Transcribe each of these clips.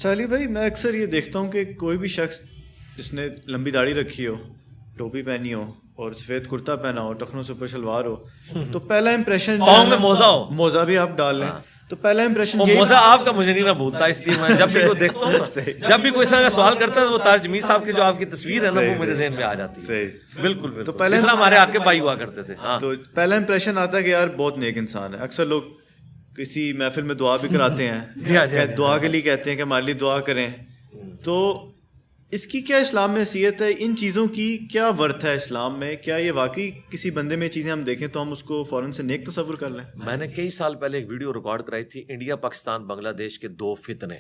اچھا علی بھائی، میں اکثر یہ دیکھتا ہوں کہ کوئی بھی شخص جس نے لمبی داڑھی رکھی ہو، ٹوپی پہنی ہو اور سفید کرتا پہنا ہو، ٹخنوں سے اوپر شلوار ہو، تو پہلا امپریشن میں موزہ ہو، موزہ بھی آپ ڈال لیں تو پہلا امپریشن موزہ آپ کا مجھے نہیں نہ بھولتا، اس لیے میں جب بھی کوئی دیکھتا ہوں نا، جب بھی کوئی اس طرح کا سوال کرتا ہے تو وہ طارق جمیل صاحب کی جو آپ کی تصویر ہے نا وہ میرے ذہن میں آ جاتی ہے. بالکل تو پہلے جس طرح ہمارے آقے بھائی ہوا کرتے تھے. تو پہلا امپریشن آتا ہے کہ یار بہت نیک انسان ہے. اکثر لوگ کسی محفل میں دعا بھی کراتے ہیں، دعا کے لیے کہتے ہیں کہ ہمارے لیے دعا کریں. تو اس کی کیا اسلام میں حیثیت ہے؟ ان چیزوں کی کیا ورتھ ہے اسلام میں؟ کیا یہ واقعی کسی بندے میں چیزیں ہم دیکھیں تو ہم اس کو فوراً سے نیک تصور کر لیں؟ میں نے کئی سال پہلے ایک ویڈیو ریکارڈ کرائی تھی، انڈیا پاکستان بنگلہ دیش کے دو فتنے،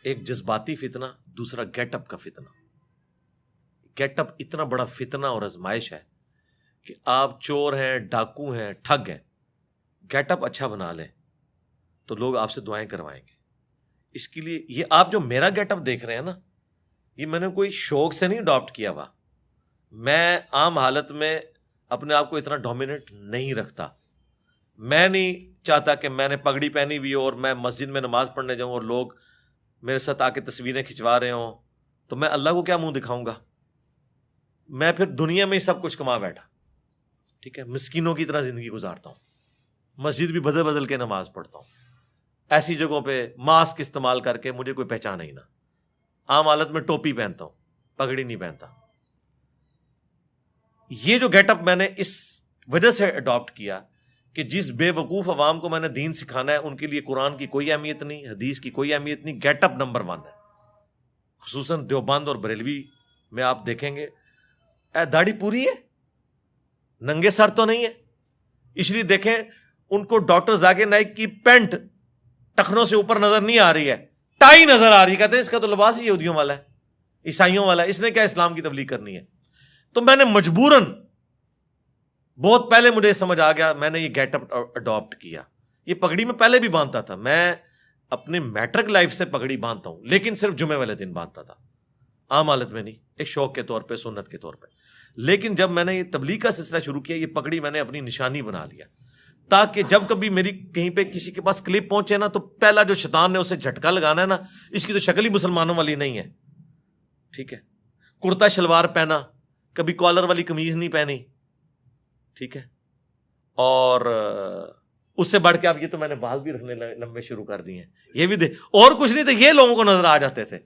ایک جذباتی فتنہ، دوسرا گیٹ اپ کا فتنہ. گیٹ اپ اتنا بڑا فتنہ اور آزمائش ہے کہ آپ چور ہیں، ڈاکو ہیں، ٹھگ ہیں، گیٹ اپ اچھا بنا لیں تو لوگ آپ سے دعائیں کروائیں گے. اس کے لیے یہ آپ جو میرا گیٹ اپ دیکھ رہے ہیں نا، یہ میں نے کوئی شوق سے نہیں اڈاپٹ کیا ہوا. میں عام حالت میں اپنے آپ کو اتنا ڈومیننٹ نہیں رکھتا. میں نہیں چاہتا کہ میں نے پگڑی پہنی ہوئی ہو اور میں مسجد میں نماز پڑھنے جاؤں اور لوگ میرے ساتھ آ کے تصویریں کھنچوا رہے ہوں تو میں اللہ کو کیا منہ دکھاؤں گا؟ میں پھر دنیا میں ہی سب کچھ کما بیٹھا، ٹھیک ہے، مسکینوں کی طرح زندگی گزارتا ہوں، مسجد بھی بدل بدل کے نماز پڑھتا ہوں، ایسی جگہوں پہ ماسک استعمال کر کے مجھے کوئی پہچانا ہی نہ. عام حالت میں ٹوپی پہنتا ہوں، پگڑی نہیں پہنتا. یہ جو گیٹ اپ میں نے اس وجہ سے اڈاپٹ کیا کہ جس بے وقوف عوام کو میں نے دین سکھانا ہے ان کے لیے قرآن کی کوئی اہمیت نہیں، حدیث کی کوئی اہمیت نہیں. گیٹ اپ نمبر 1 ہے. خصوصاً دیوبند اور بریلوی میں آپ دیکھیں گے داڑھی پوری ہے، ننگے سر تو نہیں ہے. اس لیے دیکھیں ان کو ڈاکٹر ذاکر نائک کی پینٹ ٹخنوں سے اوپر نظر نہیں آ رہی ہے، ٹائی نظر آ رہی ہے. کہتے ہیں اس کا تو لباس ہی یہودیوں والا ہے، عیسائیوں والا ہے، اس نے کیا اسلام کی تبلیغ کرنی ہے. تو میں نے مجبوراً، بہت پہلے مجھے سمجھ آ گیا، میں نے یہ گیٹ اپ اڈاپٹ کیا. یہ پگڑی میں پہلے بھی باندھتا تھا، میں اپنے میٹرک لائف سے پگڑی باندھتا ہوں، لیکن صرف جمعے والے دن باندھتا تھا، عام حالت میں نہیں، ایک شوق کے طور پہ، سنت کے طور پہ. لیکن جب میں نے یہ تبلیغ کا سلسلہ شروع کیا، یہ پگڑی میں نے اپنی نشانی بنا لیا تاکہ جب کبھی میری کہیں پہ کسی کے پاس کلپ پہنچے نا تو پہلا جو شیطان نے اسے جھٹکا لگانا ہے نا، اس کی تو شکل ہی مسلمانوں والی نہیں ہے، ٹھیک ہے. کرتا شلوار پہنا، کبھی کالر والی قمیض نہیں پہنی، ٹھیک ہے. اور اس سے بڑھ کے اب یہ تو میں نے بال بھی رکھنے لمبے شروع کر دیے ہیں، یہ بھی دے، اور کچھ نہیں تو یہ لوگوں کو نظر آ جاتے تھے.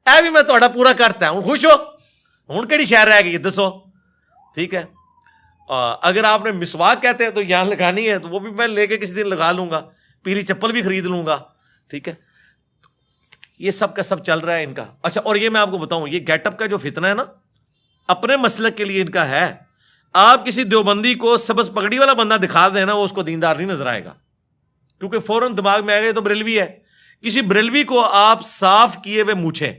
اے بھی میں تھوڑا پورا کرتا ہوں، خوش ہو ہوں کہڑی شہر رہ گئی دسو، ٹھیک ہے. اگر آپ نے مسواک کہتے ہیں تو یہاں لگانی ہے تو وہ بھی میں لے کے کسی دن لگا لوں گا، پیلی چپل بھی خرید لوں گا، ٹھیک ہے. یہ سب کا سب چل رہا ہے ان کا. اچھا، اور یہ میں آپ کو بتاؤں، یہ گیٹ اپ کا جو فتنہ ہے نا، اپنے مسلک کے لیے ان کا ہے. آپ کسی دیوبندی کو سبز پگڑی والا بندہ دکھا دینا، وہ اس کو دیندار نہیں نظر آئے گا، کیونکہ فوراً دماغ میں آئے گا تو بریلوی ہے. کسی بریلوی کو آپ صاف کیے ہوئے مونچھیں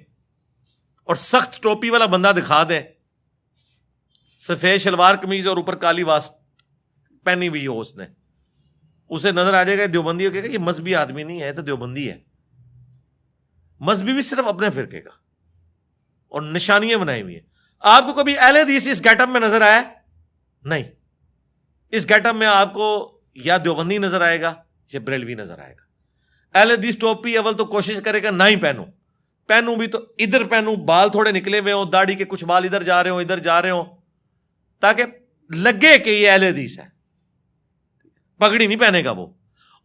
اور سخت ٹوپی والا بندہ دکھا دیں، سفید شلوار قمیض اور اوپر کالی واسٹ پہنی ہوئی ہو، اس نے، اسے نظر آ جائے گا دیوبندی ہو، کہے گا یہ مذہبی آدمی نہیں ہے تو دیوبندی ہے. مذہبی بھی صرف اپنے فرقے کا، اور نشانیاں بنائی ہوئی ہیں. آپ کو کبھی اہل حدیث اس گیٹ اپ میں نظر آیا؟ نہیں. اس گیٹ اپ میں آپ کو یا دیوبندی نظر آئے گا یا بریلوی نظر آئے گا. اہل حدیث ٹوپی اول تو کوشش کرے گا نہ ہی پہنوں بھی تو ادھر پہنوں، بال تھوڑے نکلے ہوئے ہوں، داڑھی کے کچھ بال ادھر جا رہے ہوں، ادھر جا رہے ہوں، تاکہ لگے کہ یہ اہل حدیث ہے. پگڑی نہیں پہنے گا وہ.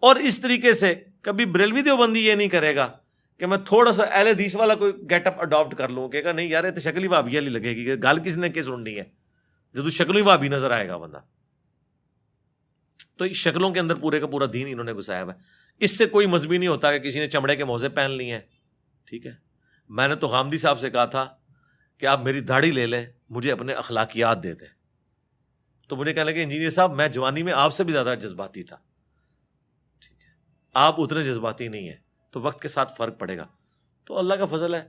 اور اس طریقے سے کبھی بریلوی دیوبندی یہ نہیں کرے گا کہ میں تھوڑا سا اہل حدیث والا کوئی گیٹ اپ اڈاپٹ کر لوں، کہے گا نہیں یار یہ تو شکل ہی بھابی والی لگے گی، گال کس نے کس سننی ہے، جب شکل ہی بھابی نظر آئے گا بندہ. تو شکلوں کے اندر پورے کا پورا دین انہوں نے گھسایا ہوا ہے. اس سے کوئی مذہبی نہیں ہوتا کہ کسی نے چمڑے کے موزے پہن لیے ہیں، ٹھیک ہے. میں نے تو غامدی صاحب سے کہا تھا کہ آپ میری داڑھی لے لیں، مجھے اپنے اخلاقیات دے دیں. تو مجھے کہنے لگے انجینئر صاحب میں جوانی میں آپ سے بھی زیادہ جذباتی تھا، ٹھیک ہے، آپ اتنے جذباتی نہیں ہیں، تو وقت کے ساتھ فرق پڑے گا. تو اللہ کا فضل ہے،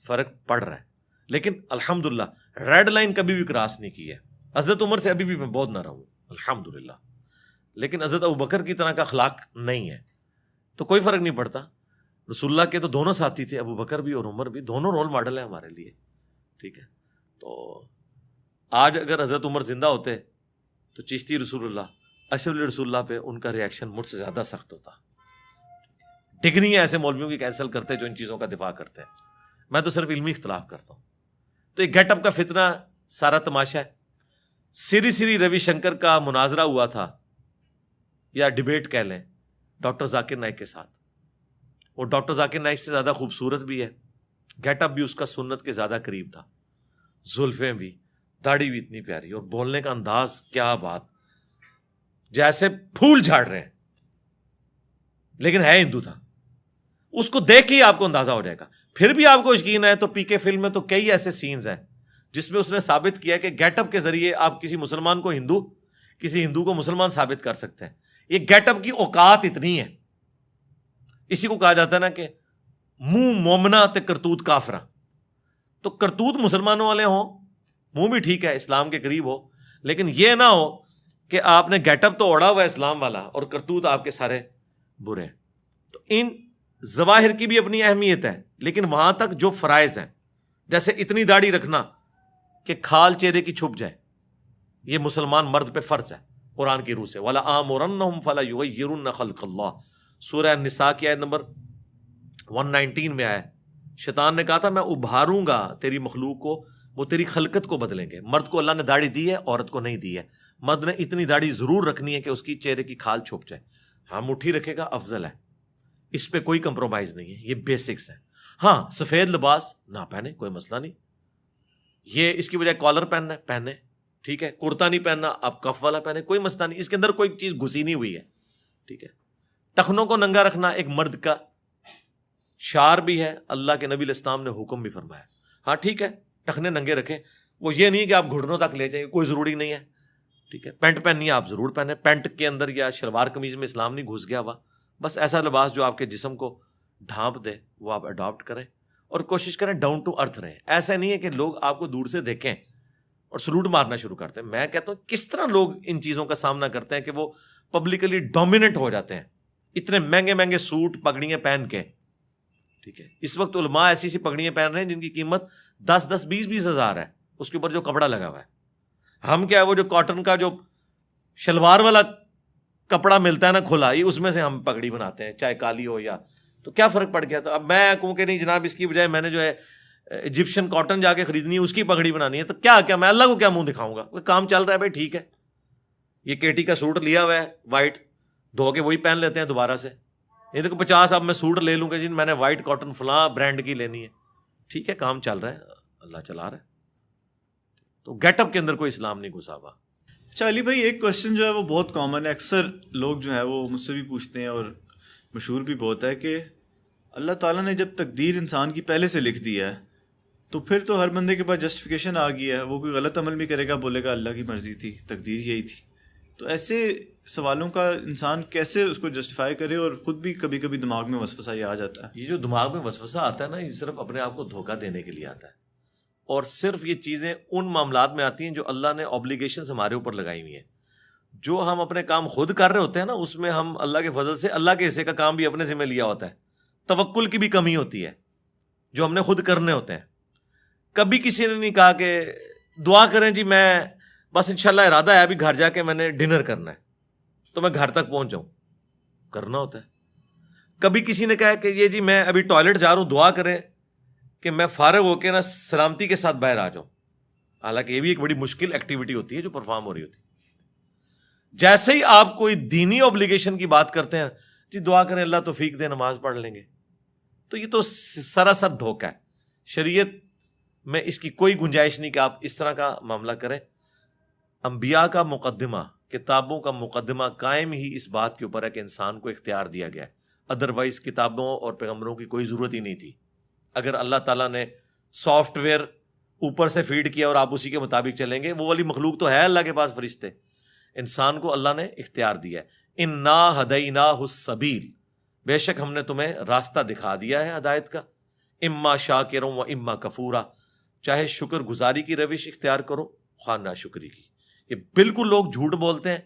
فرق پڑ رہا ہے. لیکن الحمدللہ ریڈ لائن کبھی بھی کراس نہیں کی ہے. حضرت عمر سے ابھی بھی میں بہت نہ رہوں الحمدللہ، لیکن حضرت ابوبکر کی طرح کا اخلاق نہیں ہے تو کوئی فرق نہیں پڑتا. رسول اللہ کے تو دونوں ساتھی تھے، ابوبکر بھی اور عمر بھی، دونوں رول ماڈل ہیں ہمارے لیے، ٹھیک ہے. تو آج اگر حضرت عمر زندہ ہوتے تو چشتی رسول اللہ، اشرف علی رسول اللہ پہ ان کا ریاکشن مجھ سے زیادہ سخت ہوتا. ڈگریاں ایسے مولویوں کی کینسل کرتے جو ان چیزوں کا دفاع کرتے ہیں. میں تو صرف علمی اختلاف کرتا ہوں. تو ایک گیٹ اپ کا فتنہ سارا تماشا ہے. سری روی شنکر کا مناظرہ ہوا تھا یا ڈیبیٹ کہہ لیں ڈاکٹر ذاکر نائک کے ساتھ. وہ ڈاکٹر ذاکر نائک سے زیادہ خوبصورت بھی ہے, گیٹ اپ بھی اس کا سنت کے زیادہ قریب تھا, زلفیں بھی, داڑھی بھی اتنی پیاری, اور بولنے کا انداز کیا بات, جیسے پھول جھاڑ رہے ہیں, لیکن ہے ہندو تھا. اس کو دیکھ کے ہی آپ کو اندازہ ہو جائے گا. پھر بھی آپ کو یقین ہے تو پی کے فلم میں تو کئی ایسے سینز ہیں جس میں اس نے ثابت کیا کہ گیٹ اپ کے ذریعے آپ کسی مسلمان کو ہندو, کسی ہندو کو مسلمان ثابت کر سکتے ہیں. یہ گیٹ اپ کی اوقات اتنی ہے. اسی کو کہا جاتا ہے نا کہ منہ مومنا تے کرتوت کافرا. تو کرتوت مسلمانوں والے ہوں, منہ بھی ٹھیک ہے اسلام کے قریب ہو, لیکن یہ نہ ہو کہ آپ نے گیٹ اپ تو اوڑا ہوا ہے اسلام والا اور کرتوت آپ کے سارے برے ہیں. تو ان ظواہر کی بھی اپنی اہمیت ہے, لیکن وہاں تک جو فرائض ہیں, جیسے اتنی داڑھی رکھنا کہ کھال چہرے کی چھپ جائے, یہ مسلمان مرد پہ فرض ہے قرآن کی روح سے. وَلَا آمُرَنَّهُمْ فَلَا يُغَيِّرُنَّ خَلْقَ اللَّهِ, سورہ النساء کی آیت نمبر 119 میں آیا. شیطان نے کہا تھا میں ابھاروں گا تیری مخلوق کو, وہ تیری خلقت کو بدلیں گے. مرد کو اللہ نے داڑھی دی ہے, عورت کو نہیں دی ہے. مرد نے اتنی داڑھی ضرور رکھنی ہے کہ اس کی چہرے کی کھال چھپ جائے. ہاں مٹھی رکھے گا افضل ہے, اس پہ کوئی کمپرومائز نہیں ہے, یہ بیسکس ہے. ہاں سفید لباس نہ پہنے کوئی مسئلہ نہیں, یہ اس کی بجائے کالر پہننا ہے پہنے, ٹھیک ہے. کرتا نہیں پہننا آپ کف والا پہنے, کوئی مسئلہ نہیں, اس کے اندر کوئی چیز گھسی نہیں ہوئی ہے, ٹھیک ہے. ٹخنوں کو ننگا رکھنا ایک مرد کا شعار بھی ہے, اللہ کے نبی علیہ السلام نے حکم بھی فرمایا. ہاں ٹھیک ہے ٹخنے ننگے رکھیں, وہ یہ نہیں کہ آپ گھٹنوں تک لے جائیں, کوئی ضروری نہیں ہے, ٹھیک ہے. پینٹ پہننی ہے آپ ضرور پہنیں, پینٹ کے اندر یا شلوار قمیض میں اسلام نہیں گھس گیا ہوا. بس ایسا لباس جو آپ کے جسم کو ڈھانپ دے وہ آپ اڈاپٹ کریں, اور کوشش کریں ڈاؤن ٹو ارتھ رہیں. ایسا نہیں ہے کہ لوگ آپ کو دور سے دیکھیں اور سلوٹ مارنا شروع کرتے ہیں. میں کہتا ہوں کس طرح لوگ ان چیزوں کا سامنا کرتے ہیں کہ وہ پبلکلی ڈومیننٹ ہو جاتے ہیں, اتنے مہنگے مہنگے سوٹ پگڑیاں پہن کے, ٹھیک ہے. اس وقت علماء ایسی ایسی پگڑیاں پہن رہے ہیں جن کی قیمت 10-20 ہزار ہے, اس کے اوپر جو کپڑا لگا ہوا ہے. ہم کیا ہے وہ جو کاٹن کا جو شلوار والا کپڑا ملتا ہے نا کھلا, یہ اس میں سے ہم پگڑی بناتے ہیں, چاہے کالی ہو یا, تو کیا فرق پڑ گیا. تو اب میں کہوں کہ نہیں جناب اس کی بجائے میں نے جو ہے ایجپشن کاٹن جا کے خریدنی ہے, اس کی پگڑی بنانی ہے, تو کیا میں اللہ کو کیا منہ دکھاؤں گا. وہ کام چل رہا ہے بھائی, ٹھیک ہے. یہ کیٹی کا سوٹ لیا ہوا ہے وائٹ, دھو کے وہی پہن لیتے ہیں دوبارہ سے. یہ دیکھو 50 اب میں سوٹ لے لوں گا جن میں نے وائٹ کاٹن فلاں برانڈ کی لینی ہے, ٹھیک ہے کام چل رہا ہے, اللہ چلا رہا ہے. تو گیٹ اپ کے اندر کوئی اسلام نہیں گھسا ہوا. اچھا علی بھائی, ایک کوشچن جو ہے وہ بہت کامن ہے, اکثر لوگ جو ہے وہ مجھ سے بھی پوچھتے ہیں اور مشہور بھی بہت ہے, کہ اللہ تعالیٰ نے جب تقدیر انسان کی پہلے سے لکھ دی ہے تو پھر تو ہر بندے کے پاس جسٹیفیکیشن آ گئی ہے, وہ کوئی غلط عمل بھی کرے گا بولے گا اللہ کی مرضی تھی, تقدیر یہی تھی. تو ایسے سوالوں کا انسان کیسے اس کو جسٹیفائی کرے, اور خود بھی کبھی کبھی دماغ میں وسوسہ یہ آ جاتا ہے. یہ جو دماغ میں وسوسہ آتا ہے نا, یہ صرف اپنے آپ کو دھوکہ دینے کے لیے آتا ہے, اور صرف یہ چیزیں ان معاملات میں آتی ہیں جو اللہ نے اوبلیگیشنز ہمارے اوپر لگائی ہوئی ہیں. جو ہم اپنے کام خود کر رہے ہوتے ہیں نا, اس میں ہم اللہ کے فضل سے اللہ کے حصے کا کام بھی اپنے ذمہ لیا ہوتا ہے. توکل کی بھی کمی ہوتی ہے جو ہم نے خود کرنے ہوتے ہیں. کبھی کسی نے نہیں کہا کہ دعا کریں جی میں بس انشاءاللہ ارادہ ہے ابھی گھر جا کے میں نے ڈنر کرنا ہے تو میں گھر تک پہنچ جاؤں, کرنا ہوتا ہے. کبھی کسی نے کہا کہ یہ جی میں ابھی ٹوائلٹ جا رہا ہوں, دعا کریں کہ میں فارغ ہو کے نا سلامتی کے ساتھ باہر آ جاؤں. حالانکہ یہ بھی ایک بڑی مشکل ایکٹیویٹی ہوتی ہے جو پرفارم ہو رہی ہوتی ہے. جیسے ہی آپ کوئی دینی اوبلیگیشن کی بات کرتے ہیں, جی دعا کریں اللہ توفیق دے نماز پڑھ لیں گے, تو یہ تو سراسر دھوکہ ہے. شریعت میں اس کی کوئی گنجائش نہیں کہ آپ اس طرح کا معاملہ کریں. انبیاء کا مقدمہ, کتابوں کا مقدمہ قائم ہی اس بات کے اوپر ہے کہ انسان کو اختیار دیا گیا ہے. ادروائز کتابوں اور پیغمبروں کی کوئی ضرورت ہی نہیں تھی. اگر اللہ تعالیٰ نے سافٹ ویئر اوپر سے فیڈ کیا اور آپ اسی کے مطابق چلیں گے, وہ والی مخلوق تو ہے اللہ کے پاس فرشتے. انسان کو اللہ نے اختیار دیا ہے. انا ہدیناہ السبیل, بے شک ہم نے تمہیں راستہ دکھا دیا ہے ہدایت کا. اما شاکرا و اما کفورا, چاہے شکر گزاری کی روش اختیار کرو خواہ ناشکری کی. یہ بالکل لوگ جھوٹ بولتے ہیں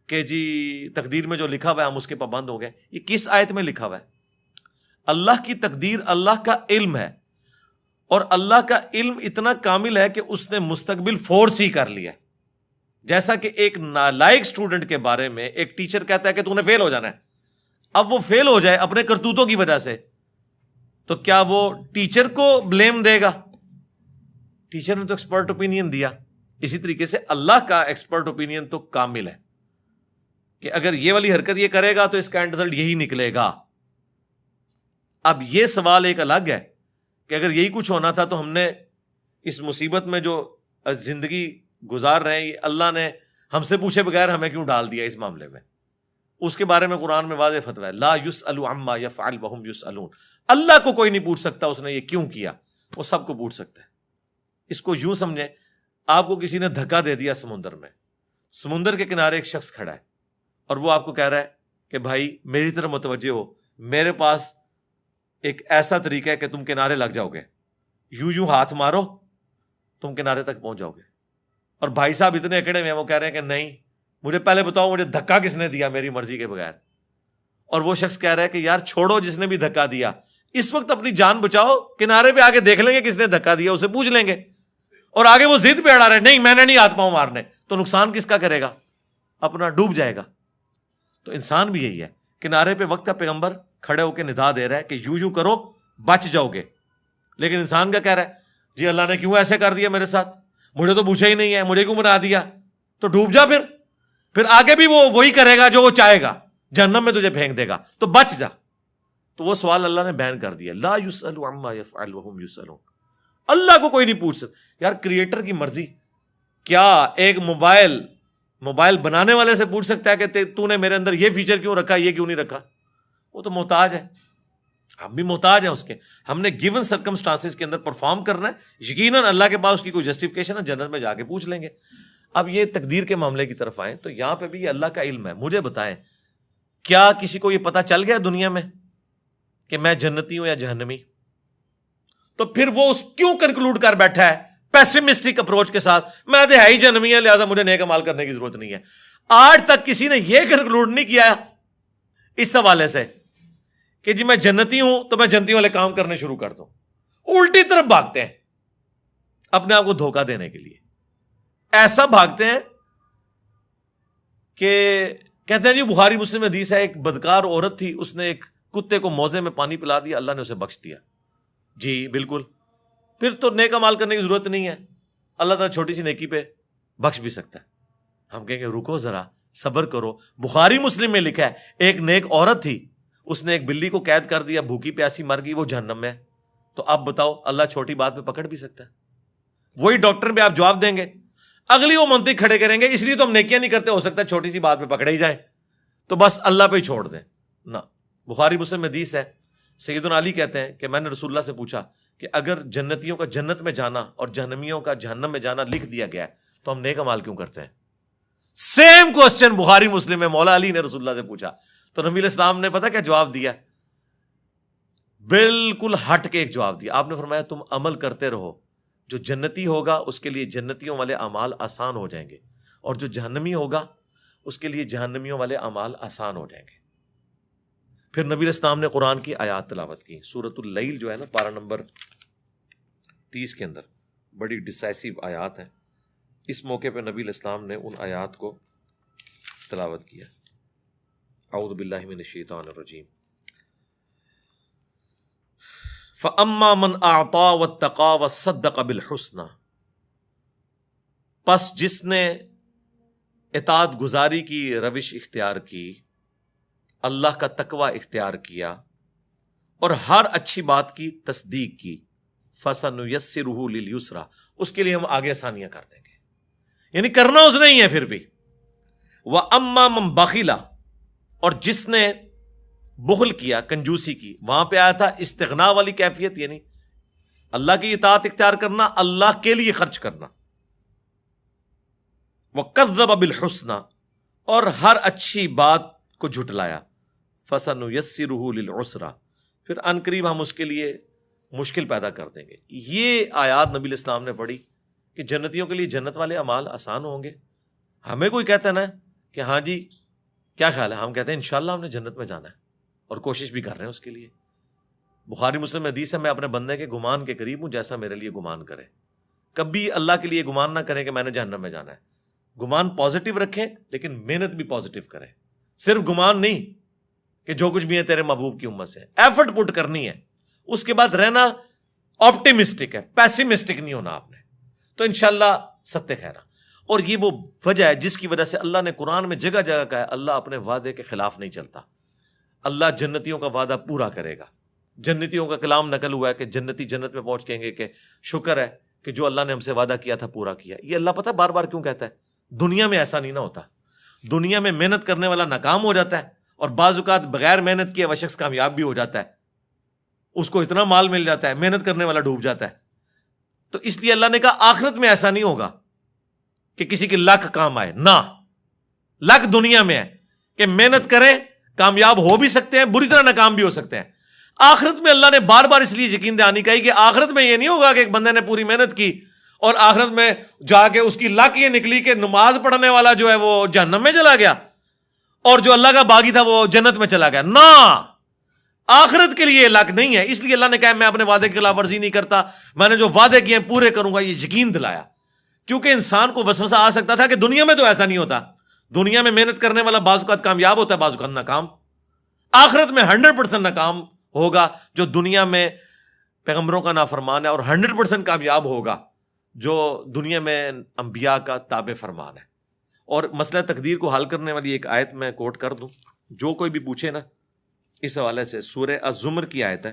کہ جی تقدیر میں جو لکھا ہوا ہے ہم اس کے پابند ہو گئے. یہ کس آیت میں لکھا ہوا ہے؟ اللہ کی تقدیر اللہ کا علم ہے, اور اللہ کا علم اتنا کامل ہے کہ اس نے مستقبل فورس ہی کر لیا. جیسا کہ ایک نالائق اسٹوڈنٹ کے بارے میں ایک ٹیچر کہتا ہے کہ تو نے فیل ہو جانا ہے, اب وہ فیل ہو جائے اپنے کرتوتوں کی وجہ سے، تو کیا وہ ٹیچر کو بلیم دے گا؟ ٹیچر نے تو ایکسپرٹ اوپینین دیا. اسی طریقے سے اللہ کا ایکسپرٹ اوپینین تو کامل ہے کہ اگر یہ والی حرکت یہ کرے گا تو اس کا اینڈ رزلٹ یہی نکلے گا. اب یہ سوال ایک الگ ہے کہ اگر یہی کچھ ہونا تھا تو ہم نے اس مصیبت میں جو زندگی گزار رہے ہیں یہ اللہ نے ہم سے پوچھے بغیر ہمیں کیوں ڈال دیا اس معاملے میں؟ اس کے بارے میں قرآن میں واضح فتویٰ ہے، لا یسأل عما یفعل وہم یسألون. اللہ کو کوئی نہیں پوچھ سکتا اس نے یہ کیوں کیا، وہ سب کو پوچھ سکتا ہے. اس کو یوں سمجھیں، آپ کو کسی نے دھکا دے دیا سمندر میں، سمندر کے کنارے ایک شخص کھڑا ہے اور وہ آپ کو کہہ رہا ہے کہ بھائی میری طرف متوجہ ہو، میرے پاس ایک ایسا طریقہ ہے کہ تم کنارے لگ جاؤ گے، یوں ہاتھ مارو تم کنارے تک پہنچ جاؤ گے. اور بھائی صاحب اتنے اکڑے میں ہیں، وہ کہہ رہے ہیں کہ نہیں، مجھے پہلے بتاؤ مجھے دھکا کس نے دیا میری مرضی کے بغیر. اور وہ شخص کہہ رہا ہے کہ یار چھوڑو جس نے بھی دھکا دیا، اس وقت اپنی جان بچاؤ، کنارے پہ آگے دیکھ لیں گے کس نے دھکا دیا، اسے پوچھ لیں گے. اور آگے وہ ضد پہ اڑا رہے نہیں میں نے نہیں ہاتھ پاؤں مارنے، تو نقصان کس کا کرے گا؟ اپنا، ڈوب جائے گا. تو انسان بھی یہی ہے، کنارے پہ وقت کا پیغمبر کھڑے ہو کے ندا دے رہا ہے کہ یوں کرو بچ جاؤ گے، لیکن انسان کا کہہ رہا ہے جی اللہ نے کیوں ایسے کر دیا میرے ساتھ، مجھے تو پوچھا ہی نہیں ہے، مجھے کیوں بنا دیا؟ تو ڈوب جا، پھر آگے بھی وہ وہی کرے گا جو وہ چاہے گا، جہنم میں تجھے پھینک دے گا، تو بچ جا. تو وہ سوال اللہ نے بیان کر دیا، لا یسأل عما یفعل وہم یسألون. اللہ کو کوئی نہیں پوچھ سکتا. یار کریٹر کی مرضی، کیا ایک موبائل بنانے والے سے پوچھ سکتا ہے کہ تو نے میرے اندر یہ فیچر کیوں رکھا، یہ کیوں نہیں رکھا؟ وہ تو محتاج ہے، ہم بھی محتاج ہیں اس کے. ہم نے گیون سرکمسٹانسز کے اندر پرفارم کرنا ہے، یقیناً اللہ کے پاس اس کی کوئی جسٹیفیکیشن ہے، جنت میں جا کے پوچھ لیں گے. اب یہ تقدیر کے معاملے کی طرف آئیں تو یہاں پہ بھی یہ اللہ کا علم ہے. مجھے بتائیں کیا کسی کو یہ پتا چل گیا دنیا میں کہ میں جنتی ہوں یا جہنمی؟ تو پھر وہ اس کیوں کنکلوڈ کر بیٹھا ہے پیسمسٹک اپروچ کے ساتھ، میں تو ہے ہی جہنمی ہے لہٰذا مجھے نیک عمل کرنے کی ضرورت نہیں ہے. آج تک کسی نے یہ کنکلوڈ نہیں کیا اس حوالے سے کہ جی میں جنتی ہوں تو میں جنتی والے کام کرنے شروع کر دوں. الٹی طرف بھاگتے ہیں اپنے آپ کو دھوکہ دینے کے لیے. ایسا بھاگتے ہیں کہ کہتے ہیں جی بخاری مسلم حدیث ہے، ایک بدکار عورت تھی، اس نے ایک کتے کو موزے میں پانی پلا دیا، اللہ نے اسے بخش دیا. جی بالکل، پھر تو نیک عمل کرنے کی ضرورت نہیں ہے، اللہ تعالیٰ چھوٹی سی نیکی پہ بخش بھی سکتا ہے. ہم کہیں گے رکو ذرا، صبر کرو. بخاری مسلم میں لکھا ہے ایک نیک عورت تھی، اس نے ایک بلی کو قید کر دیا، بھوکی پیاسی مر گئی، وہ جہنم میں ہے. تو اب بتاؤ اللہ چھوٹی بات پہ پکڑ بھی سکتا ہے؟ وہی ڈاکٹر پہ آپ جواب دیں گے، اگلی وہ منطق کھڑے کریں گے اس لیے تو ہم نیکیاں نہیں کرتے، ہو سکتا ہے چھوٹی سی بات پہ پکڑے ہی جائیں تو بس اللہ پہ ہی چھوڑ دیں. نہ، بخاری مسلم حدیث ہے، سیدنا علی کہتے ہیں کہ میں نے رسول اللہ سے پوچھا کہ اگر جنتیوں کا جنت میں جانا اور جہنمیوں کا جہنم میں جانا لکھ دیا گیا ہے تو ہم نیک اعمال کیوں کرتے ہیں؟ سیم کوسچن بخاری مسلم میں مولا علی نے رسول اللہ سے پوچھا تو نبی علیہ السلام نے پتہ کیا جواب دیا؟ بالکل ہٹ کے ایک جواب دیا. آپ نے فرمایا تم عمل کرتے رہو، جو جنتی ہوگا اس کے لیے جنتیوں والے اعمال آسان ہو جائیں گے، اور جو جہنمی ہوگا اس کے لیے جہنمیوں والے اعمال آسان ہو جائیں گے. پھر نبی علیہ السلام نے قرآن کی آیات تلاوت کی. سورۃ اللیل جو ہے نا، پارہ نمبر 30 کے اندر بڑی ڈسائسو آیات ہیں. اس موقع پہ نبی علیہ السلام نے ان آیات کو تلاوت کیا. اعوذ باللہ من الشیطان الرجیم. فَأَمَّا مَنْ أَعْطَى وَاتَّقَى وَصَدَّقَ بِالْحُسْنَى، پس جس نے اطاعت گزاری کی روش اختیار کی، اللہ کا تقوی اختیار کیا اور ہر اچھی بات کی تصدیق کی، فَسَنُيَسِّرُهُ لِلْيُسْرَى، اس کے لیے ہم آگے آسانیاں کر دیں گے. یعنی کرنا اس نے ہی ہے پھر بھی. وَأَمَّا مَنْ بَخِلَ، اور جس نے بخل کیا، کنجوسی کی، وہاں پہ آیا تھا استغنا والی کیفیت، یعنی اللہ کی اطاعت اختیار کرنا، اللہ کے لیے خرچ کرنا. وَكَذَّبَ بِالْحُسْنَى، اور ہر اچھی بات کو جھٹلایا. فَسَنُيَسِّرُهُ لِلْعُسْرَى، پھر ان قریب ہم اس کے لیے مشکل پیدا کر دیں گے. یہ آیات نبی علیہ السلام نے پڑھی کہ جنتیوں کے لیے جنت والے اعمال آسان ہوں گے. ہمیں کوئی کہتا ہے نا کہ ہاں جی کیا خیال ہے، ہم کہتے ہیں انشاءاللہ ہم نے جنت میں جانا ہے اور کوشش بھی کر رہے ہیں اس کے لیے. بخاری مسلم حدیث ہے میں اپنے بندے کے گمان کے قریب ہوں جیسا میرے لیے گمان کرے. کبھی اللہ کے لیے گمان نہ کریں کہ میں نے جہنم میں جانا ہے. گمان پازیٹیو رکھیں لیکن محنت بھی پازیٹیو کریں. صرف گمان نہیں، کہ جو کچھ بھی ہے تیرے محبوب کی امت سے، ایفرٹ پٹ کرنی ہے، اس کے بعد رہنا آپٹیمسٹک ہے، پیسیمسٹک نہیں ہونا آپ نے، تو انشاءاللہ ستہ خیرہ۔ اور یہ وہ وجہ ہے جس کی وجہ سے اللہ نے قرآن میں جگہ جگہ کہا ہے اللہ اپنے وعدے کے خلاف نہیں چلتا، اللہ جنتیوں کا وعدہ پورا کرے گا۔ جنتیوں کا کلام نقل ہوا ہے کہ جنتی جنت میں پہنچ کہیں گے کہ شکر ہے کہ جو اللہ نے ہم سے وعدہ کیا تھا پورا کیا۔ یہ اللہ پتہ بار بار کیوں کہتا ہے؟ دنیا میں ایسا نہیں نہ ہوتا، دنیا میں محنت کرنے والا ناکام ہو جاتا ہے، اور بعض اوقات بغیر محنت کیے وہ شخص کامیاب بھی ہو جاتا ہے، اس کو اتنا مال مل جاتا ہے، محنت کرنے والا ڈوب جاتا ہے۔ تو اس لیے اللہ نے کہا آخرت میں ایسا نہیں ہوگا کہ کسی کی لاکھ کام آئے، نہ، لاکھ دنیا میں ہے کہ محنت کریں کامیاب ہو بھی سکتے ہیں، بری طرح ناکام بھی ہو سکتے ہیں۔ آخرت میں اللہ نے بار بار اس لیے یقین دہانی کہی کہ آخرت میں یہ نہیں ہوگا کہ ایک بندے نے پوری محنت کی اور آخرت میں جا کے اس کی لاکھ یہ نکلی کہ نماز پڑھنے والا جو ہے وہ جہنم میں چلا گیا اور جو اللہ کا باغی تھا وہ جنت میں چلا گیا۔ نہ، آخرت کے لیے لاکھ نہیں ہے۔ اس لیے اللہ نے کہا میں اپنے وعدے کی خلاف ورزی نہیں کرتا، میں نے جو وعدے کیے ہیں پورے کروں گا، یہ یقین دلایا۔ کیونکہ انسان کو وسوسہ آ سکتا تھا کہ دنیا میں تو ایسا نہیں ہوتا، دنیا میں محنت کرنے والا بعض اوقات کامیاب ہوتا ہے، بعض اوقات ناکام۔ آخرت میں 100% ناکام ہوگا جو دنیا میں پیغمبروں کا نافرمان ہے، اور 100% کامیاب ہوگا جو دنیا میں انبیاء کا تابع فرمان ہے۔ اور مسئلہ تقدیر کو حل کرنے والی ایک آیت میں کوٹ کر دوں، جو کوئی بھی پوچھے نا اس حوالے سے، سورہ الزمر کی آیت ہے،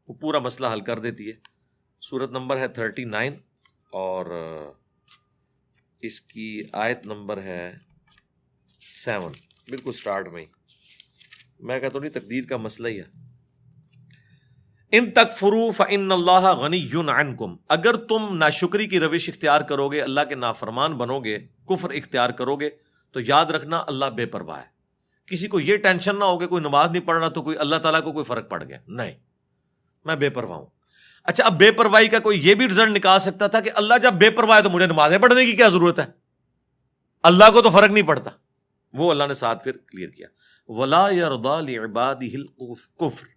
وہ پورا مسئلہ حل کر دیتی ہے۔ سورت نمبر ہے 39 اور اس کی آیت نمبر ہے 7، بالکل سٹارٹ میں ہی۔ میں کہتا ہوں نہیں تقدیر کا مسئلہ ہی ہے۔ ان تکفروا فإن اللہ غنی عنکم، اگر تم ناشکری کی روش اختیار کرو گے، اللہ کے نافرمان بنو گے، کفر اختیار کرو گے، تو یاد رکھنا اللہ بے پرواہ ہے۔ کسی کو یہ ٹینشن نہ ہو کہ کوئی نماز نہیں پڑھ رہا تو کوئی اللہ تعالیٰ کو کوئی فرق پڑ گیا، نہیں، میں بے پرواہ ہوں۔ اچھا، اب بے پرواہی کا کوئی یہ بھی رزلٹ نکال سکتا تھا کہ اللہ جب بے پرواہ ہے تو مجھے نمازیں پڑھنے کی کیا ضرورت ہے، اللہ کو تو فرق نہیں پڑتا۔ وہ اللہ نے ساتھ پھر کلیئر کیا، وَلَا يَرْضَى لِعِبَادِهِ الْكُفْرَ،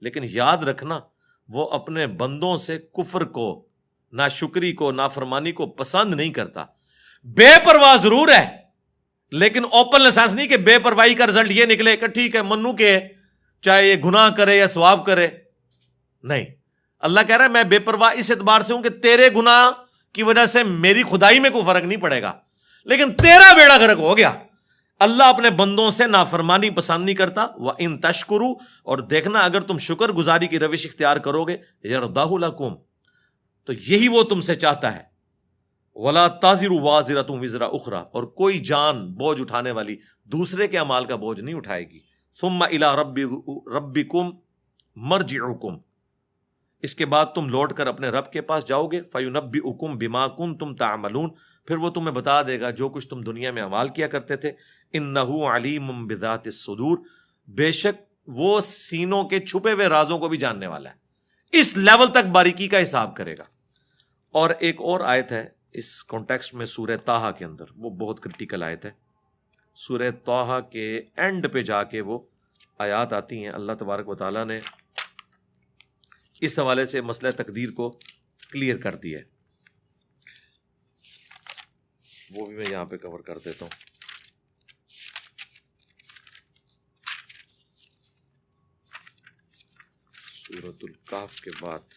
لیکن یاد رکھنا وہ اپنے بندوں سے کفر کو، ناشکری کو، نافرمانی کو پسند نہیں کرتا۔ بے پرواہ ضرور ہے، لیکن اوپن لائسنس نہیں کہ بے پرواہی کا رزلٹ یہ نکلے کہ ٹھیک ہے منو کے چاہے یہ گناہ کرے یا ثواب کرے، نہیں۔ اللہ کہہ رہا ہے میں بے پرواہ اس اعتبار سے ہوں کہ تیرے گناہ کی وجہ سے میری خدائی میں کوئی فرق نہیں پڑے گا، لیکن تیرا بیڑا غرق ہو گیا۔ اللہ اپنے بندوں سے نافرمانی پسند نہیں کرتا۔ وَإِن تَشْكُرُوا، اور دیکھنا اگر تم شکر گزاری کی روش اختیار کرو گے، يَرْضَهُ لَكُمْ، تو یہی وہ تم سے چاہتا ہے۔ وَلَا تَزِرُ وَازِرَةٌ وِزْرَ أُخْرَى، اور کوئی جان بوجھ اٹھانے والی دوسرے کے اعمال کا بوجھ نہیں اٹھائے گی۔ ثُمَّ إِلَىٰ رَبِّكُمْ مَرْجِعُكُمْ، اس کے بعد تم لوٹ کر اپنے رب کے پاس جاؤ گے۔ فَيُنَبِّئُكُمْ بِمَا كُنتُمْ تَعْمَلُونَ، پھر وہ تمہیں بتا دے گا جو کچھ تم دنیا میں اعمال کیا کرتے تھے۔ إِنَّهُ عَلِيمٌ بِذَاتِ الصُّدُورِ، بے شک وہ سینوں کے چھپے ہوئے رازوں کو بھی جاننے والا ہے، اس لیول تک باریکی کا حساب کرے گا۔ اور ایک اور آیت ہے اس کانٹیکسٹ میں سورہ طٰہٰ کے اندر، وہ بہت کرٹیکل آیت ہے۔ سورہ طٰہٰ کے اینڈ پہ جا کے وہ آیات آتی ہیں، اللہ تبارک و تعالیٰ نے اس حوالے سے مسئلہ تقدیر کو کلیئر کر دیا ہے، وہ بھی میں یہاں پہ کور کر دیتا ہوں۔ سورۃ الکہف کے بعد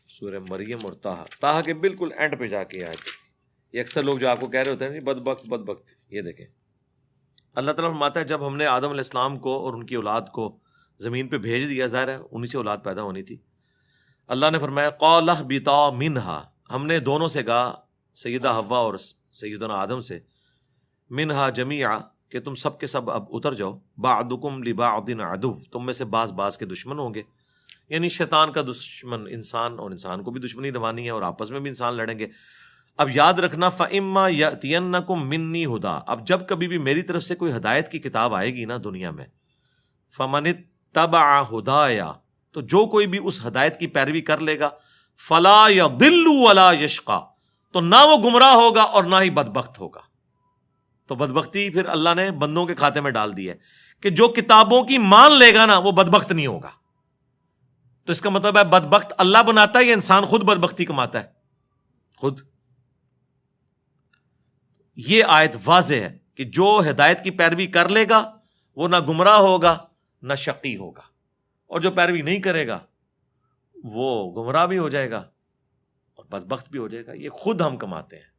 سورہ مریم اور طٰہٰ کے بالکل اینڈ پہ جا کے آئے تھے۔ یہ اکثر لوگ جو آپ کو کہہ رہے ہوتے ہیں بدبخت، یہ دیکھیں اللہ تعالیٰ فرماتا ہے جب ہم نے آدم علیہ السلام کو اور ان کی اولاد کو زمین پہ بھیج دیا، ظاہر ہے انہی سے اولاد پیدا ہونی تھی، اللہ نے فرمایا قَالَ اهْبِطَا مِنْهَا، ہم نے دونوں سے کہا، سیدہ حوا اور سیدنا آدم سے، مِنْهَا جَمِيعًا، کہ تم سب کے سب اب اتر جاؤ، بَعْضُكُمْ لِبَعْضٍ عَدُوٌّ، تم میں سے بعض کے دشمن ہوں گے، یعنی شیطان کا دشمن انسان، اور انسان کو بھی دشمنی روانی ہے، اور آپس میں بھی انسان لڑیں گے۔ اب یاد رکھنا فَإِمَّا يَأْتِيَنَّكُم مِّنِّي ہُدًى، اب جب کبھی بھی میری طرف سے کوئی ہدایت کی کتاب آئے گی نا دنیا میں، فَمَنِ اتَّبَعَ ہُدَايَ، تو جو کوئی بھی اس ہدایت کی پیروی کر لے گا، فَلَا يَضِلُّ وَلَا يَشْقَى، تو نہ وہ گمراہ ہوگا اور نہ ہی بدبخت ہوگا۔ تو بدبختی پھر اللہ نے بندوں کے کھاتے میں ڈال دی ہے کہ جو کتابوں کی مان لے گا نا وہ بدبخت نہیں ہوگا۔ تو اس کا مطلب ہے بدبخت اللہ بناتا ہے یا انسان خود بدبختی کماتا ہے؟ خود۔ یہ آیت واضح ہے کہ جو ہدایت کی پیروی کر لے گا وہ نہ گمراہ ہوگا نہ شقی ہوگا، اور جو پیروی نہیں کرے گا وہ گمراہ بھی ہو جائے گا اور بدبخت بھی ہو جائے گا۔ یہ خود ہم کماتے ہیں،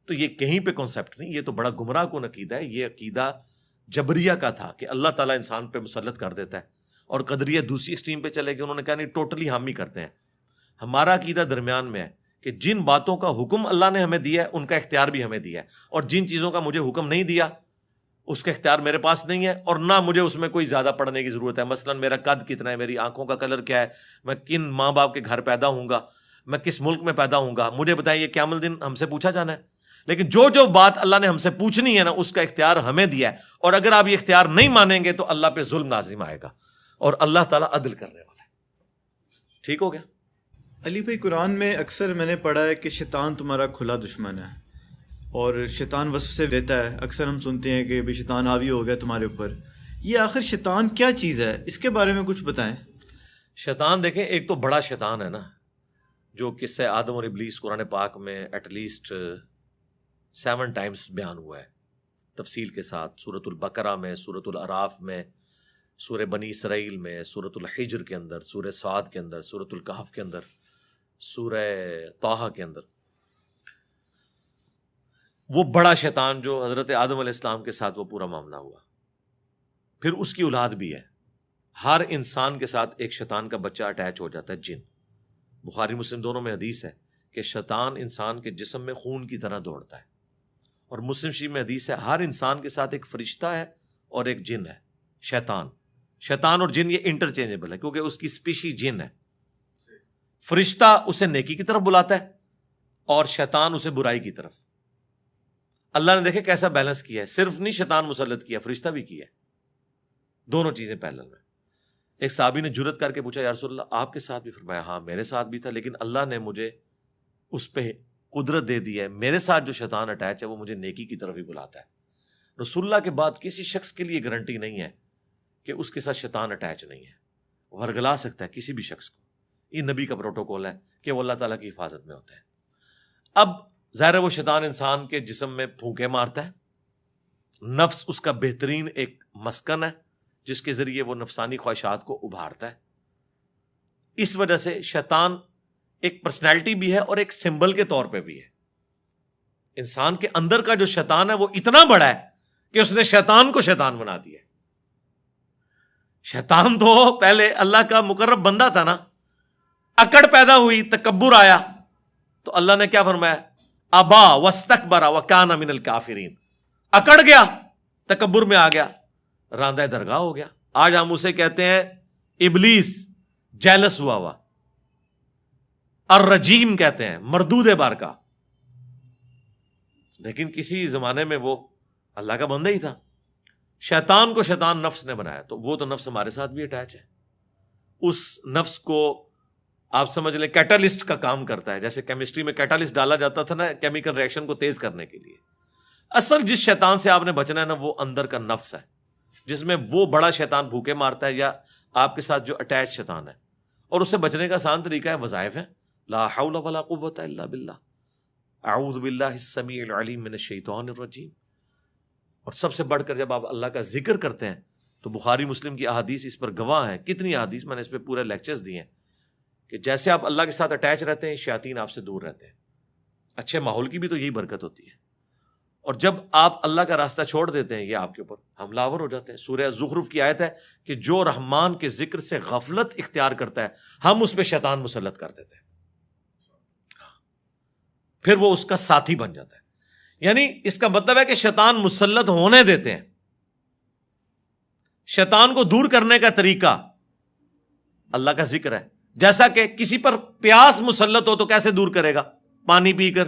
تو یہ کہیں پہ کنسیپٹ نہیں، یہ تو بڑا گمراہ کن عقیدہ ہے۔ یہ عقیدہ جبریہ کا تھا کہ اللہ تعالیٰ انسان پہ مسلط کر دیتا ہے، اور قدریہ دوسری ایکسٹریم پہ چلے گئے، انہوں نے کہا نہیں ٹوٹلی ہم ہی کرتے ہیں۔ ہمارا عقیدہ درمیان میں ہے کہ جن باتوں کا حکم اللہ نے ہمیں دیا ہے ان کا اختیار بھی ہمیں دیا ہے، اور جن چیزوں کا مجھے حکم نہیں دیا اس کا اختیار میرے پاس نہیں ہے، اور نہ مجھے اس میں کوئی زیادہ پڑھنے کی ضرورت ہے۔ مثلا میرا قد کتنا ہے، میری آنکھوں کا کلر کیا ہے، میں کن ماں باپ کے گھر پیدا ہوں گا، میں کس ملک میں پیدا ہوں گا، مجھے بتائیں، یہ قیامت الدین ہم سے پوچھا جانا ہے۔ لیکن جو بات اللہ نے ہم سے پوچھنی ہے نا، اس کا اختیار ہمیں دیا ہے، اور اگر آپ یہ اختیار نہیں مانیں گے تو اللہ پہ ظلم لازم آئے گا، اور اللہ تعالیٰ عدل کرنے والا ہے۔ ٹھیک ہو گیا؟ علی بھائی، قرآن میں اکثر میں نے پڑھا ہے کہ شیطان تمہارا کھلا دشمن ہے، اور شیطان وصف سے دیتا ہے، اکثر ہم سنتے ہیں کہ بھی شیطان حاوی ہو گیا تمہارے اوپر۔ یہ آخر شیطان کیا چیز ہے، اس کے بارے میں کچھ بتائیں۔ شیطان دیکھیں، ایک تو بڑا شیطان ہے نا، جو قصہ آدم اور ابلیس قرآن پاک میں ایٹ لیسٹ 7 ٹائمز بیان ہوا ہے تفصیل کے ساتھ، سورۃ البقرہ میں، سورۃ الاعراف میں، سورہ بنی اسرائیل میں، سورۃ الحجر کے اندر، سورہ صاد کے اندر، سورۃ الکہف کے اندر، سورہ طٰہٰ کے اندر۔ وہ بڑا شیطان جو حضرت آدم علیہ السلام کے ساتھ وہ پورا معاملہ ہوا، پھر اس کی اولاد بھی ہے۔ ہر انسان کے ساتھ ایک شیطان کا بچہ اٹیچ ہو جاتا ہے، جن۔ بخاری مسلم دونوں میں حدیث ہے کہ شیطان انسان کے جسم میں خون کی طرح دوڑتا ہے، اور مسلم شریف میں حدیث ہے ہر انسان کے ساتھ ایک فرشتہ ہے اور ایک جن ہے۔ شیطان اور جن یہ انٹرچینجبل ہے، کیونکہ اس کی اسپیشی جن ہے۔ فرشتہ اسے نیکی کی طرف بلاتا ہے اور شیطان اسے برائی کی طرف۔ اللہ نے دیکھے کیسا بیلنس کیا ہے، صرف نہیں شیطان مسلط کیا، فرشتہ بھی کیا ہے، دونوں چیزیں پیرلل میں۔ ایک صحابی نے جرت کر کے پوچھا، یا رسول اللہ آپ کے ساتھ بھی؟ فرمایا ہاں میرے ساتھ بھی تھا، لیکن اللہ نے مجھے اس پہ قدرت دے دی ہے، میرے ساتھ جو شیطان اٹیچ ہے وہ مجھے نیکی کی طرف ہی بلاتا ہے۔ رسول اللہ کے بعد کسی شخص کے لیے گارنٹی نہیں ہے کہ اس کے ساتھ شیطان اٹیچ نہیں ہے، وہ ہرگلا سکتا ہے کسی بھی شخص کو۔ یہ نبی کا پروٹوکول ہے کہ وہ اللہ تعالیٰ کی حفاظت میں ہوتے ہیں۔ اب ظاہر ہے وہ شیطان انسان کے جسم میں پھونکے مارتا ہے، نفس اس کا بہترین ایک مسکن ہے جس کے ذریعے وہ نفسانی خواہشات کو ابھارتا ہے۔ اس وجہ سے شیطان ایک پرسنالٹی بھی ہے اور ایک سمبل کے طور پہ بھی ہے۔ انسان کے اندر کا جو شیطان ہے وہ اتنا بڑا ہے کہ اس نے شیطان کو شیطان بنا دیا۔ شیطان تو پہلے اللہ کا مقرب بندہ تھا نا، اکڑ پیدا ہوئی، تکبر آیا، تو اللہ نے کیا فرمایا؟ ابا واستکبر وکان من الکافرین۔ اکڑ گیا، تکبر میں آ گیا، راندہ درگاہ ہو گیا۔ آج ہم اسے کہتے ہیں ابلیس، جیلس ہوا ہوا، الرجیم کہتے ہیں، مردود بارکا۔ لیکن کسی زمانے میں وہ اللہ کا بندہ ہی تھا۔ شیطان کو شیطان نفس نے بنایا، تو وہ تو نفس ہمارے ساتھ بھی اٹیچ ہے۔ اس نفس کو آپ سمجھ لیں کیٹالسٹ کا کام کرتا ہے، جیسے کیمسٹری میں کیٹالسٹ ڈالا جاتا تھا نا کیمیکل ریئیکشن کو تیز کرنے کے لیے۔ اصل جس شیطان سے آپ نے بچنا ہے نا وہ اندر کا نفس ہے، جس میں وہ بڑا شیطان بھوکے مارتا ہے، یا آپ کے ساتھ جو اٹیچ شیطان ہے۔ اور اس سے بچنے کا آسان طریقہ ہے وظائف ہے، لا حول ولا قوت الا باللہ، اعوذ باللہ السمیع العلیم من الشیطان الرجیم۔ اور سب سے بڑھ کر جب آپ اللہ کا ذکر کرتے ہیں تو بخاری مسلم کی احادیث اس پر گواہ ہیں، کتنی احادیث، میں نے اس پہ پورے لیکچرز دیے ہیں کہ جیسے آپ اللہ کے ساتھ اٹیچ رہتے ہیں شیاطین آپ سے دور رہتے ہیں۔ اچھے ماحول کی بھی تو یہی برکت ہوتی ہے، اور جب آپ اللہ کا راستہ چھوڑ دیتے ہیں یہ آپ کے اوپر حملہ آور ہو جاتے ہیں۔ سورہ زخرف کی آیت ہے کہ جو رحمان کے ذکر سے غفلت اختیار کرتا ہے ہم اس پہ شیطان مسلط کر دیتے ہیں، پھر وہ اس کا ساتھی بن جاتا ہے۔ یعنی اس کا مطلب ہے کہ شیطان مسلط ہونے دیتے ہیں۔ شیطان کو دور کرنے کا طریقہ اللہ کا ذکر ہے۔ جیسا کہ کسی پر پیاس مسلط ہو تو کیسے دور کرے گا؟ پانی پی کر۔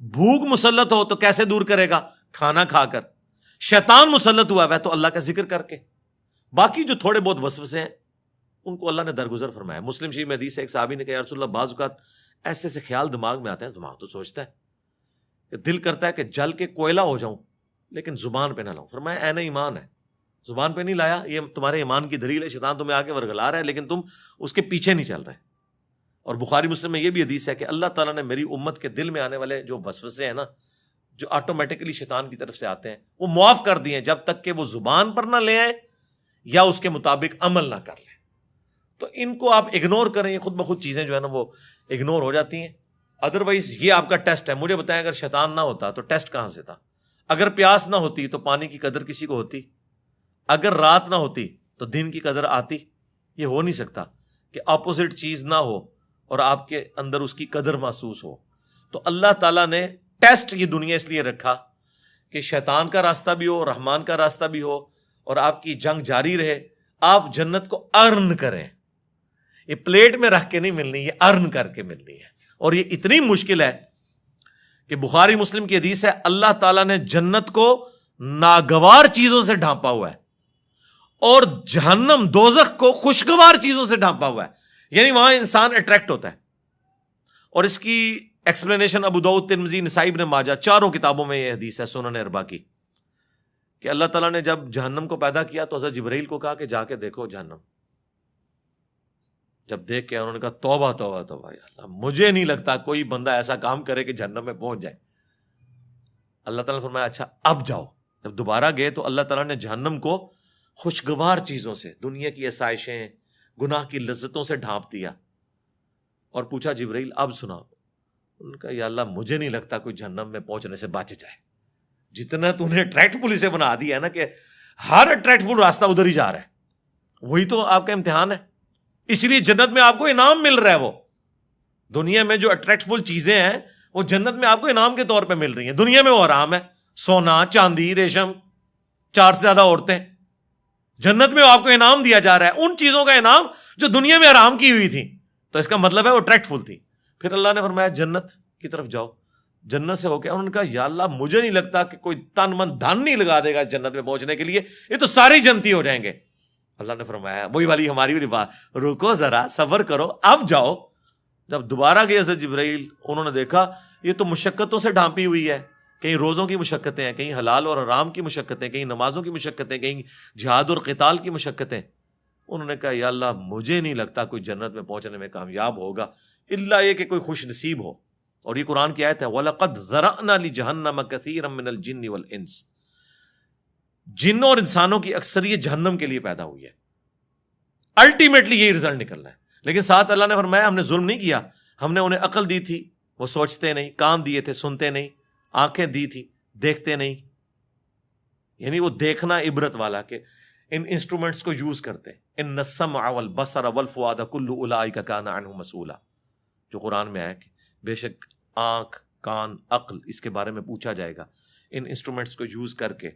بھوک مسلط ہو تو کیسے دور کرے گا؟ کھانا کھا کر۔ شیطان مسلط ہوا ہے تو اللہ کا ذکر کر کے۔ باقی جو تھوڑے بہت وسوسے ہیں ان کو اللہ نے درگزر فرمایا۔ مسلم شریف میں حدیث ہے، ایک صحابی نے کہا یا رسول اللہ بعض اوقات ایسے سے خیال دماغ میں آتے ہیں، دماغ تو سوچتا ہے کہ دل کرتا ہے کہ جل کے کوئلہ ہو جاؤں لیکن زبان پہ نہ لاؤں۔ فرمایا عین ایمان ہے، زبان پہ نہیں لایا، یہ تمہارے ایمان کی دلیل ہے، شیطان تمہیں آگے ورگلا رہا ہے لیکن تم اس کے پیچھے نہیں چل رہے۔ اور بخاری مسلم میں یہ بھی حدیث ہے کہ اللہ تعالیٰ نے میری امت کے دل میں آنے والے جو وسوسے ہیں نا، جو آٹومیٹکلی شیطان کی طرف سے آتے ہیں وہ معاف کر دیے جب تک کہ وہ زبان پر نہ لے آئے یا اس کے مطابق عمل نہ کر لیں. تو ان کو آپ اگنور کریں, یہ خود بخود چیزیں جو ہے نا وہ اگنور ہو جاتی ہیں. ادروائز یہ آپ کا ٹیسٹ ہے. مجھے بتائیں اگر شیطان نہ ہوتا تو ٹیسٹ کہاں سے تھا؟ اگر پیاس نہ ہوتی تو پانی کی قدر کسی کو ہوتی؟ اگر رات نہ ہوتی تو دن کی قدر آتی؟ یہ ہو نہیں سکتا کہ اپوزٹ چیز نہ ہو اور آپ کے اندر اس کی قدر محسوس ہو. تو اللہ تعالیٰ نے ٹیسٹ یہ دنیا اس لیے رکھا کہ شیطان کا راستہ بھی ہو, رحمان کا راستہ بھی ہو, اور آپ کی جنگ جاری رہے. آپ جنت کو ارن کریں. یہ پلیٹ میں رکھ کے نہیں ملنی, یہ ارن کر کے ملنی ہے. اور یہ اتنی مشکل ہے کہ بخاری مسلم کی حدیث ہے, اللہ تعالیٰ نے جنت کو ناگوار چیزوں سے ڈھانپا ہوا ہے اور جہنم دوزخ کو خوشگوار چیزوں سے ڈھانپا ہوا ہے. یعنی وہاں انسان اٹریکٹ ہوتا ہے. اور اس کی ایکسپلینیشن ابو داؤد, ترمذی, نسائی, ابن ماجہ چاروں کتابوں میں یہ حدیث ہے سنن اربعہ کی, کہ اللہ تعالیٰ نے جب جہنم کو پیدا کیا تو حضرت جبرائیل کو کہا کہ جا کے دیکھو جہنم. جب دیکھ کے انہوں نے کہا توبہ توبہ توبہ, یا اللہ مجھے نہیں لگتا کوئی بندہ ایسا کام کرے کہ جہنم میں پہنچ جائے. اللہ تعالیٰ نے فرمایا اچھا اب جاؤ. جب دوبارہ گئے تو اللہ تعالیٰ نے جہنم کو خوشگوار چیزوں سے, دنیا کی آسائشیں, گناہ کی لذتوں سے ڈھانپ دیا. اور پوچھا جبرائیل اب سناؤ. ان کا یا اللہ مجھے نہیں لگتا کوئی جہنم میں پہنچنے سے بچ جائے. جتنا تو نے اٹریکٹفل اسے بنا دیا ہے نا کہ ہر اٹریکٹفل راستہ ادھر ہی جا رہا ہے, وہی تو آپ کا امتحان ہے. اس لیے جنت میں آپ کو انعام مل رہا ہے. وہ دنیا میں جو اٹریکٹفل چیزیں ہیں وہ جنت میں آپ کو انعام کے طور پہ مل رہی ہیں. دنیا میں وہ حرام ہے, سونا, چاندی, ریشم, 4 سے زیادہ عورتیں. جنت میں آپ کو انعام دیا جا رہا ہے ان چیزوں کا انعام جو دنیا میں حرام کی ہوئی تھی. تو اس کا مطلب ہے وہ اٹریکٹفل تھی. پھر اللہ نے فرمایا جنت کی طرف جاؤ. جنت سے ہو کے انہوں نے کہا یا اللہ مجھے نہیں لگتا کہ کوئی تن من دھن نہیں لگا دے گا جنت میں پہنچنے کے لیے, یہ تو سارے جنتی ہو جائیں گے. اللہ نے فرمایا وہی والی ہماری بھی بات, رکو ذرا صبر کرو اب جاؤ. جب دوبارہ گئے حضرت جبرائیل, انہوں نے دیکھا یہ تو مشقتوں سے ڈھانپی ہوئی ہے. کہیں روزوں کی مشقتیں ہیں, کہیں حلال اور حرام کی مشقتیں, کہیں نمازوں کی مشقتیں, کہیں جہاد اور قتال کی مشقتیں. انہوں نے کہا یا اللہ مجھے نہیں لگتا کوئی جنت میں پہنچنے میں کامیاب ہوگا الا یہ کہ کوئی خوش نصیب ہو. اور یہ قرآن کی آیت ہے وَلَقَدْ ذَرَأْنَا لِجَهَنَّمَ كَثِيرًا مِنَ الْجِنِّ وَالْإِنسِ. جنوں اور انسانوں کی اکثریت جہنم کے لیے پیدا ہوئی ہے. الٹیمیٹلی یہی رزلٹ نکلنا ہے. لیکن ساتھ اللہ نے فرمایا ہم نے ظلم نہیں کیا, ہم نے انہیں عقل دی تھی وہ سوچتے نہیں, کان دیے تھے سنتے نہیں, آنکھیں دی تھی دیکھتے نہیں. یعنی وہ دیکھنا عبرت والا کہ ان انسٹرومنٹس کو یوز کرتے. ان السمع والبصر والفؤاد کل اولئک کان عنہ مسئولا, جو قرآن میں ہے کہ بے شک آنکھ, کان, عقل اس کے بارے میں پوچھا جائے گا. ان انسٹرومنٹس کو یوز کر کے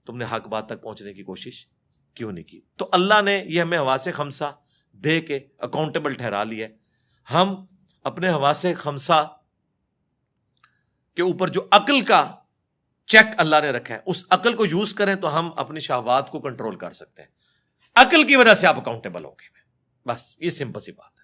تم نے حق بات تک پہنچنے کی کوشش کیوں نہیں کی؟ تو اللہ نے یہ ہمیں حواس خمسہ دے کے اکاؤنٹیبل ٹھہرا لیا ہے. ہم اپنے حواس خمسہ کے اوپر جو عقل کا چیک اللہ نے رکھا ہے اس عقل کو یوز کریں تو ہم اپنی شہوات کو کنٹرول کر سکتے ہیں. عقل کی وجہ سے آپ اکاؤنٹیبل ہو گئے. بس یہ سمپل سی بات.